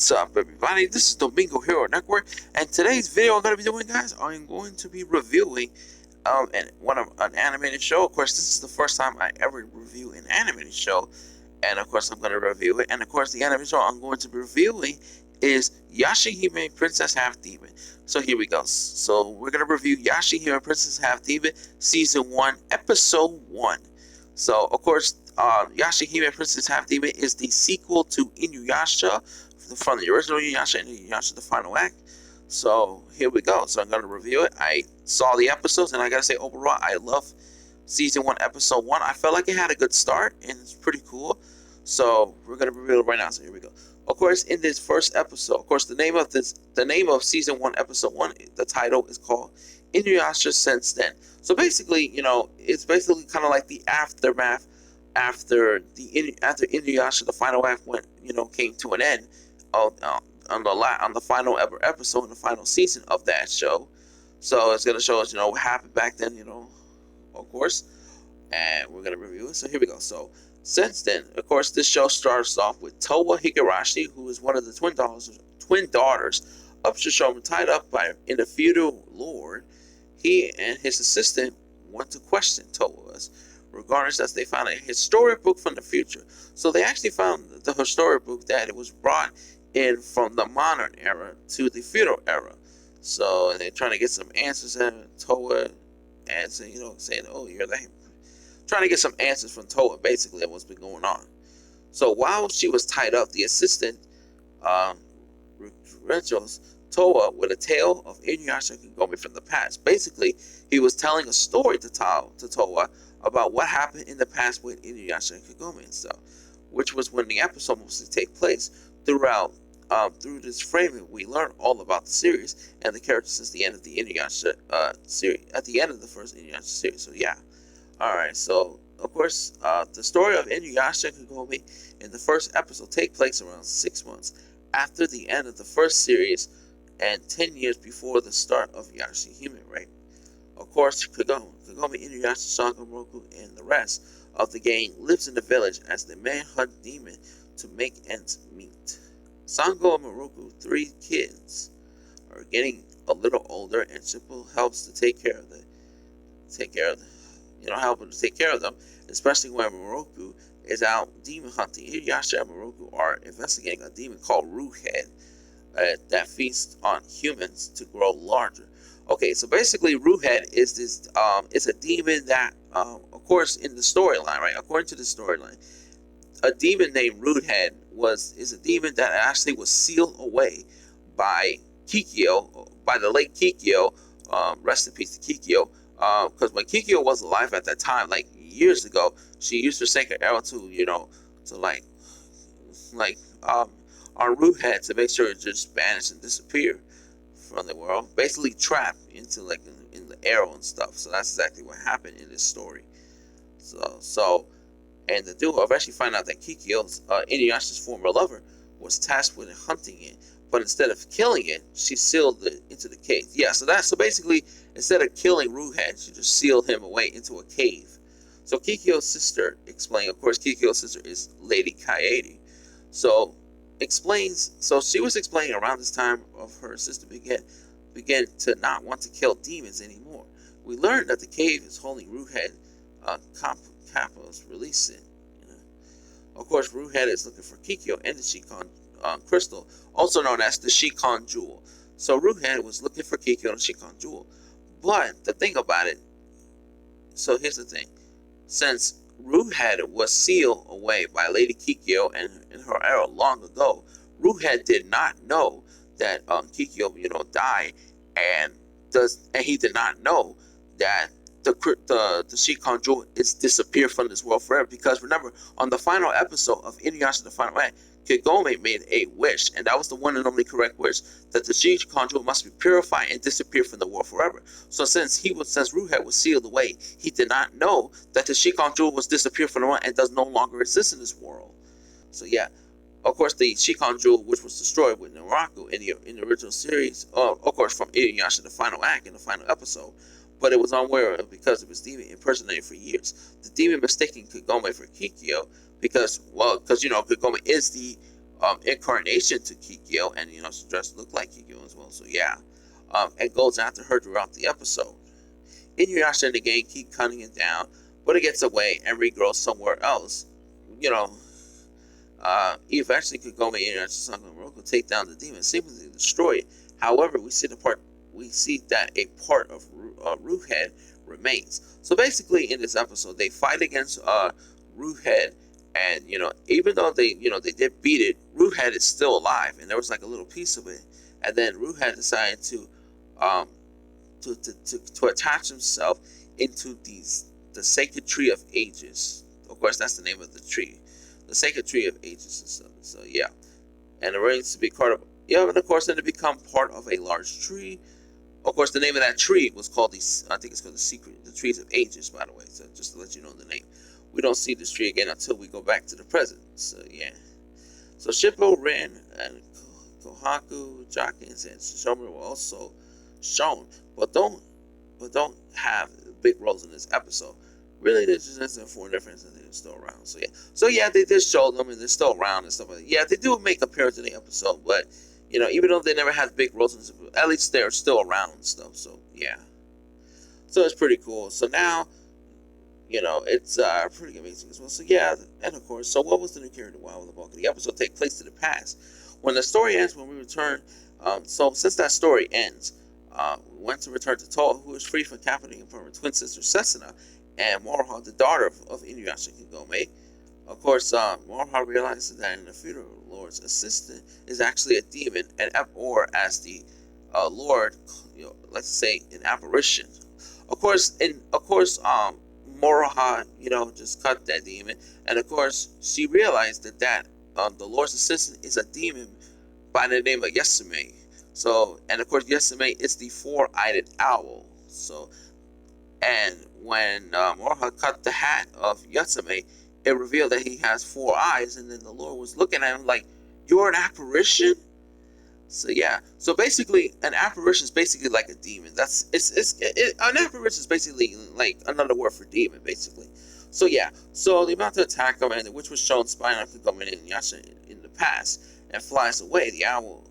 What's up, everybody? This is Domingo Hero Network, and today's video I'm going to be doing, guys, I'm going to be reviewing an animated show. Of course, this is the first time I ever review an animated show, and of course I'm going to review it. And of course, the animated show I'm going to be reviewing is Yashahime Princess Half Demon. So here we go. So we're going to review Yashahime Princess Half Demon Season 1, Episode 1. So, of course, Yashahime Princess Half Demon is the sequel to Inuyasha from the original Inuyasha and Inuyasha the Final Act. So, here we go. So, I'm going to review it. I saw the episodes, and I got to say, overall, I love Season 1, Episode 1. I felt like it had a good start, and it's pretty cool. So, we're going to review it right now. So, here we go. Of course, in this first episode, of course, the name of Season 1, Episode 1, the title is called Inuyasha Since Then. So basically, it's basically kind of like the aftermath after Inuyasha the Final Act came to an end on the final ever episode in the final season of that show. So it's gonna show us what happened back then, of course, and we're gonna review it. So here we go. So since then, of course, this show starts off with Towa Higurashi, who is one of the twin daughters of Shishomi, tied up in the feudal lord. He and his assistant went to question Towa's regardless, as they found a historic book from the future. So they actually found the historic book that it was brought in from the modern era to the feudal era. So they're trying to get some answers at Towa, and saying, oh, you're that. Trying to get some answers from Towa, basically, at what's been going on. So while she was tied up, the assistant, Rachels, Towa with a tale of Inuyasha Kagome from the past. Basically, he was telling a story to Towa about what happened in the past with Inuyasha and Kagome and stuff, which was when the episode mostly take place. Through this framing, we learn all about the series and the characters since the end of the Inuyasha series, at the end of the first Inuyasha series. So yeah, all right. So of course, the story of Inuyasha and Kagome in the first episode take place around 6 months after the end of the first series, and 10 years before the start of Yashahime, right? Of course, Kagome, Inuyasha, Sango, Moroku, and the rest of the gang lives in the village as they manhunt demon to make ends meet. Sango and Moroku, 3 kids, are getting a little older, and Shippo helps to take care of them, especially when Moroku is out demon hunting. Inuyasha and Moroku are investigating a demon called Ruhead, that feasts on humans to grow larger. Okay, so basically, Ruhead is this. It's a demon that, of course, in the storyline, right? According to the storyline, a demon named Ruhead is a demon that actually was sealed away by Kikyo, by the late Kikyo. Rest in peace to Kikyo. Because when Kikyo was alive at that time, like years ago, she used her sacred arrow to on Ruhead to make sure it just vanished and disappeared from the world, basically trapped into in the arrow and stuff. So that's exactly what happened in this story. And the duo eventually find out that Kikyo's Inuyasha's former lover was tasked with hunting it, but instead of killing it, she sealed it into the cave. Yeah, so basically, instead of killing Ruhead, she just sealed him away into a cave. So Kikyo's sister explained. Of course, Kikyo's sister is Lady Kaede. So she was explaining around this time of her sister began to not want to kill demons anymore. We learned that the cave is holding Ruhead Kappa's releasing. Of course, Ruhead is looking for Kikyo and the Shikon crystal, also known as the Shikon jewel. So Ruhead was looking for Kikyo and the Shikon jewel. But the thing about it, so here's the thing. Since Ruhead was sealed away by Lady Kikyo and her arrow long ago, Ruhead did not know that Kikyo, died, and he did not know that the Shikon jewel is disappeared from this world forever. Because remember, on the final episode of Inuyasha the Final Act, Kagome made a wish, and that was the one and only correct wish, that the Shikon jewel must be purified and disappear from the world forever. So since Ruhead was sealed away, he did not know that the Shikon jewel was disappeared from the world and does no longer exist in this world. So yeah, of course, the Shikon jewel, which was destroyed with Naraku in the original series, of course, from Inuyasha the Final Act in the final episode, but it was unaware because of his demon impersonating for years. The demon mistaking Kagome for Kikyo because Kagome is the incarnation to Kikyo, and she does look like Kikyo as well. So yeah, it goes after her throughout the episode. Inuyasha and the gang keep cutting it down, but it gets away and regrows somewhere else. Eventually Kagome and Inuyasha and Moroku take down the demon, seemingly destroy it. However, we see that a part of Ruhead remains. So basically, in this episode, they fight against Ruhead, and even though they did beat it, Ruhead is still alive, and there was like a little piece of it, and then Ruhead decided to attach himself into the sacred tree of ages. Of course, that's the name of the tree, the sacred tree of ages and stuff. So yeah, and arranged to be part of and of course then to become part of a large tree. Of course, the name of that tree was called I think it's called the trees of ages, by the way. So just to let you know the name. We don't see this tree again until we go back to the present. So yeah. So Shippo, Ren, and Kohaku, Jakins, and Shomer were also shown, but don't have big roles in this episode. Really, they're just in foreign difference and they're still around. So yeah, they did show them and they're still around and stuff like that. Yeah, they do make appearance in the episode, but even though they never had big roles in this episode, at least they're still around and stuff. So yeah, so it's pretty cool. So now, it's pretty amazing as well. So yeah, and of course, so what was the new character while the bulk of the episode take place in the past? When the story ends, when we return, so since that story ends, we went to return to Toa, who is free from captivating from her twin sister Sesuna, and Moroha, the daughter of Inuyasha Kagome. Of course, Moroha realizes that in the future, Lord's assistant is actually a demon, or as the Lord, let's say, an apparition. Of course, Moroha, just cut that demon, and of course, she realized that the Lord's assistant is a demon by the name of Yashahime. So, and of course, Yashahime is the four-eyed owl. So, and when Moroha cut the hat of Yashahime, it revealed that he has 4 eyes, and then the Lord was looking at him like, "You're an apparition." So yeah, so basically, an apparition is basically like a demon. An apparition is basically like another word for demon, basically. So yeah, so the amount to attack him, and which was shown spying on Kagome and Inuyasha in the past, and flies away. The owl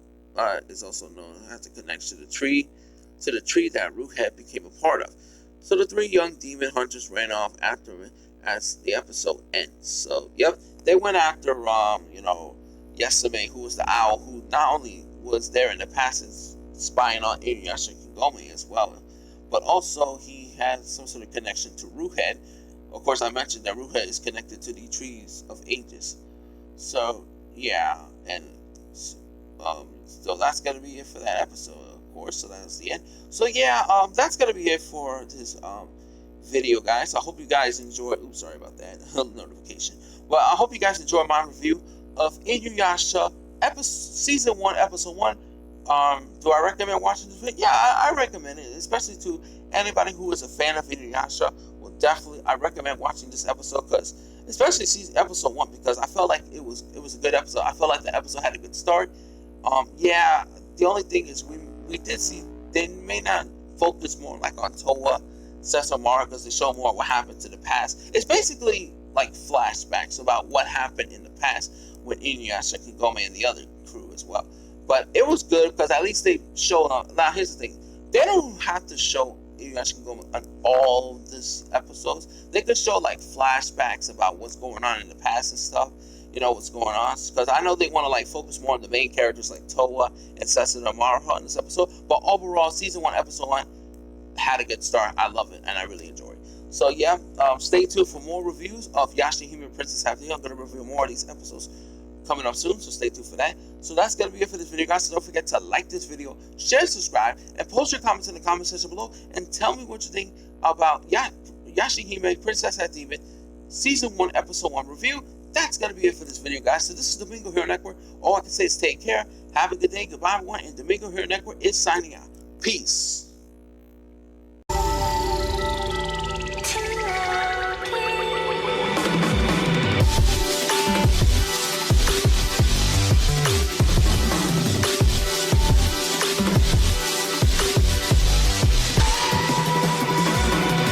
is also known as a connection to the tree that Ruhead became a part of. So the 3 young demon hunters ran off after him as the episode ends. So yep, they went after Yashahime, who was the owl, who not only was there in the past spying on Inuyasha and Kagome as well, but also he had some sort of connection to Ruhead. Of course, I mentioned that Ruhead is connected to the trees of ages. So yeah, and so that's gonna be it for that episode, of course. So that's the end. So yeah, that's gonna be it for this video, guys. I hope you guys enjoy. Oops, sorry about that notification. Well, I hope you guys enjoyed my review of Inuyasha season 1, episode 1. Do I recommend watching this video? Yeah, I recommend it, especially to anybody who is a fan of Inuyasha. Well, definitely, I recommend watching this episode, because especially episode 1, because I felt like it was a good episode. I felt like the episode had a good start. Yeah, the only thing is we did see they may not focus more like on Toa, Sesshomaru, because they show more what happened to the past. It's basically like flashbacks about what happened in the past with Inuyasha, Kagome, and the other crew as well. But it was good because at least they showed up. Now here's the thing: they don't have to show Inuyasha and Kagome on all of these episodes. They could show like flashbacks about what's going on in the past and stuff. What's going on, because I know they want to like focus more on the main characters like Toa and Sessuna Maruha in this episode. But overall, season 1, episode 1 had a good start. I love it and I really enjoy it. So yeah, stay tuned for more reviews of Yashahime Princess Happening. I'm going to review more of these episodes coming up soon, so stay tuned for that. So that's going to be it for this video, guys. So don't forget to like this video, share, subscribe, and post your comments in the comment section below, and tell me what you think about Yashahime Princess Happening season 1, episode 1 review. That's going to be it for this video, guys. So this is Domingo Hero Network. All I can say is take care, have a good day, goodbye everyone, and Domingo Hero Network is signing out. Peace.